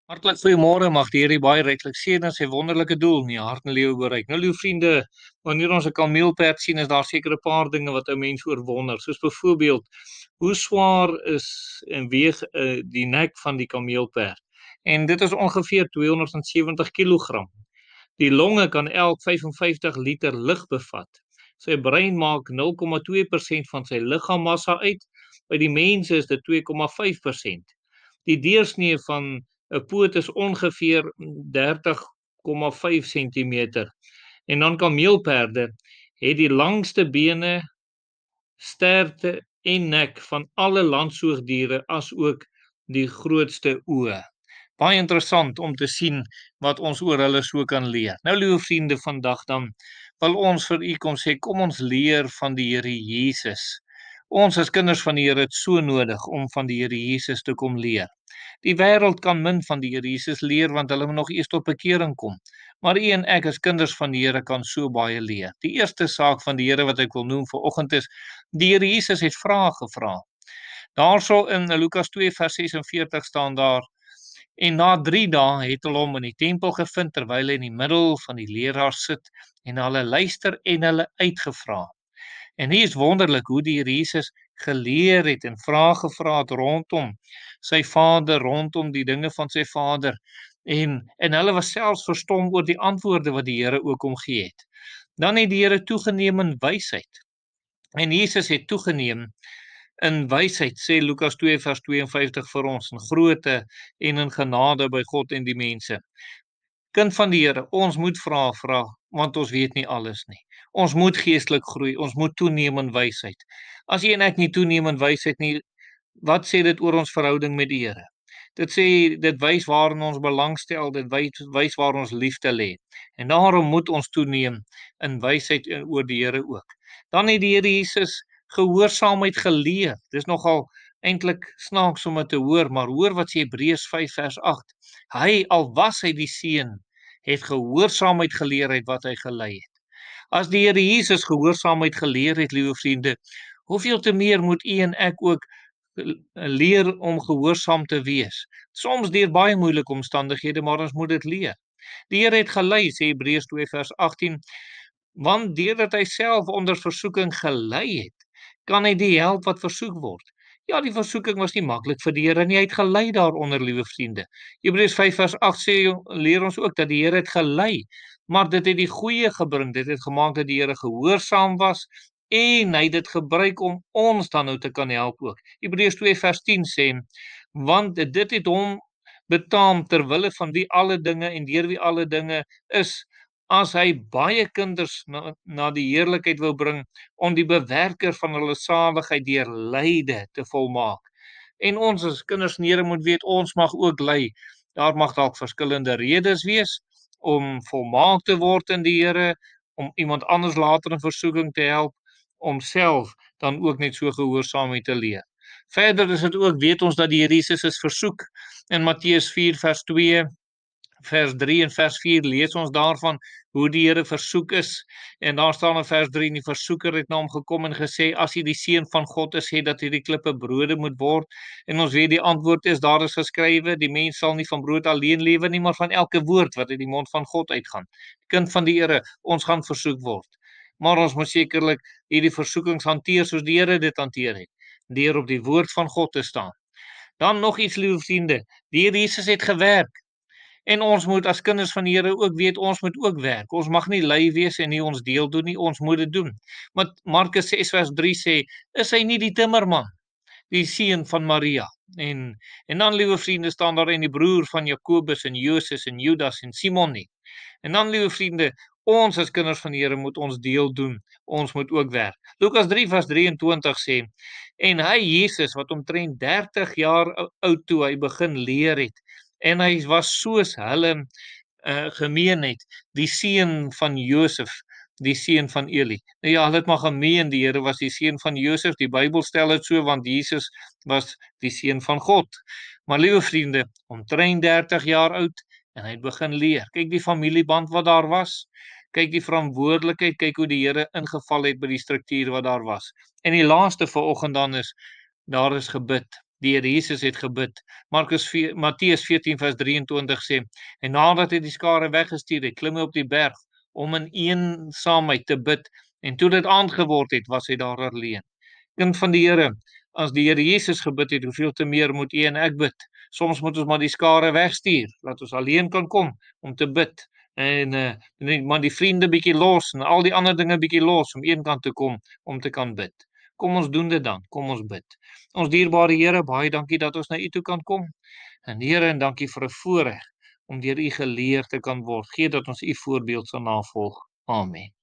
Hartlik goeiemôre, mag die Here u baie ryklik seën in sy wonderlike doel in die hart en lewe bereik. Nou lieve vriende, wanneer ons 'n kameelperd sien, is daar seker 'n paar dinge wat 'n mens oorwonder, soos byvoorbeeld, hoe swaar is en weeg die nek van die kameelperd? En dit is ongeveer 270 kilogram. Die longe kan elk 55 liter lug bevat. Sy brein maak 0,2% van sy liggaam-massa uit. By die mense is dit 2,5%. Die deursnee van 'n poot is ongeveer 30,5 sentimeter. En dan kameelperde het die langste bene, sterte en nek van alle landsoogdiere, asook die grootste oë. Baie interessant om te sien wat ons oor hulle so kan leer. Nou liewe vriende, vandag dan wil ons vir u kom sê, kom ons leer van die Here Jesus. Ons as kinders van die Here het so nodig om van die Here Jesus te kom leer. Die wêreld kan min van die Here Jesus leer, want hulle moet nog eers tot bekering kom. Maar u en ek as kinders van die Here kan so baie leer. Die eerste saak van die Here wat ek wil noem vanoggend is, die Here Jesus het vrae gevra. Daarso in Lukas 2 vers 46 staan daar: en na 3 dae het hulle hom in die tempel gevind terwyl hy in die middel van die leraars sit, en hulle luister en hulle uitgevra. En hier is wonderlik hoe die Here Jesus geleer het en vrae gevra het rondom sy Vader, rondom die dinge van sy Vader. En hulle was selfs verstom oor die antwoorde wat die Here ook hom gegee het. Dan het die Here toegeneem in wysheid. En Jesus het toegeneem in wysheid, sê Lukas 2 vers 52 vir ons, in grootte en in genade by God en die mense. Kind van die Here, ons moet vra, want ons weet nie alles nie. Ons moet geestelik groei, ons moet toeneem in wysheid. As jy en ek nie toeneem in wysheid nie, wat sê dit oor ons verhouding met die Here? Dit sê, dit wys waarin ons belangstel, dit wys waar ons liefde lê. En daarom moet ons toeneem in wysheid oor die Here ook. Dan het die Here Jesus gehoorsaamheid geleer. Dis nogal eintlik snaaks om dit te hoor, maar hoor wat sê Hebreërs 5 vers 8. Hy, al was hy die seun, het gehoorsaamheid geleer uit wat hy gelei het. As die Here Jesus gehoorsaamheid geleer het, liewe vriende, hoeveel te meer moet u en ek ook leer om gehoorsaam te wees. Soms deur baie moeilike omstandighede, maar ons moet dit leer. Die Here het gelei, sê Hebreërs 2 vers 18, want deurdat hy self onder versoeking gelei het, kan hy die help wat versoek word. Ja, die versoeking was nie maklik vir die Here nie, hy het gelei daaronder, liewe vriende. Hebreërs 5 vers 8 sê, leer ons ook dat die Here het gelei, maar dit het die goeie gebring, dit het gemaak dat die Here gehoorsaam was, en hy het dit gebruik om ons dan nou te kan help ook. Hebreërs 2 vers 10 sê, want dit het hom betaam ter wille van wie alle dinge en deur wie alle dinge is, as hy baie kinders na die heerlikheid wil bring, om die bewerker van hulle saligheid deur lyde te volmaak. En ons as kinders van die Here moet weet, ons mag ook ly. Daar mag dalk verskillende redes wees om volmaak te word in die Here, om iemand anders later in versoeking te help, om self dan ook net so gehoorsaamheid te leer. Verder is dit ook, weet ons dat die Here Jesus is versoek. In Matteus 4 vers 2, vers 3 en vers 4 lees ons daarvan hoe die Here versoek is. En daar staan in vers 3, die versoeker het na hom gekom en gesê, as jy die seun van God is, sê dat hierdie klippe brode moet word. En ons weet die antwoord is, daar is geskrywe, die mens sal nie van brood alleen lewe nie, maar van elke woord wat uit die mond van God uitgaan. Kind van die Here, ons gaan versoek word. Maar ons moet sekerlik hierdie versoekings hanteer soos die Here dit hanteer het, deur op die woord van God te staan. Dan nog iets, liewe vriende, die Here Jesus het gewerk. En ons moet as kinders van die Here ook weet, ons moet ook werk. Ons mag nie lui wees en nie ons deel doen nie, ons moet dit doen. Maar Markus 6 vers 3 sê, is hy nie die timmerman, die seun van Maria? En dan, liewe vriende, staan daar in die broer van Jakobus en Joses en Judas en Simon nie. En dan, liewe vriende, ons as kinders van die Here moet ons deel doen. Ons moet ook werk. Lukas 3 vers 23 sê, en hy, Jesus, wat omtrent 30 jaar oud toe hy begin leer het, en hy was soos hulle gemeen het, die seun van Josef, die seun van Eli. Nou ja, hulle het maar gemeen, die Here was die seun van Josef, die Bybel stel dit so, want Jesus was die seun van God. Maar liewe vriende, omtrent 30 jaar oud, en hy het begin leer. Kyk die familieband wat daar was, kyk die verantwoordelikheid, kyk hoe die Here ingeval het by die struktuur wat daar was. En die laaste vanoggend dan is, daar is gebid. die Here Jesus het gebid. Matteus 14 vers 23 sê, en nadat hy die skare weggestuur het, klim hy op die berg om in eensaamheid te bid, en toe dit aand geword het, was hy daar alleen. Kind van die Here, as die Here Jesus gebid het, hoeveel te meer moet u en ek bid? Soms moet ons maar die skare wegstuur, laat ons alleen kan kom om te bid, en maar die vriende bietjie los, en al die ander dinge bietjie los, om eenkant te kom, om te kan bid. Kom ons doen dit dan, kom ons bid. Ons dierbare Here, baie dankie dat ons na u toe kan kom, en Here, en dankie vir 'n voorreg om deur u geleer te kan word. Gee dat ons u voorbeeld sal navolg. Amen.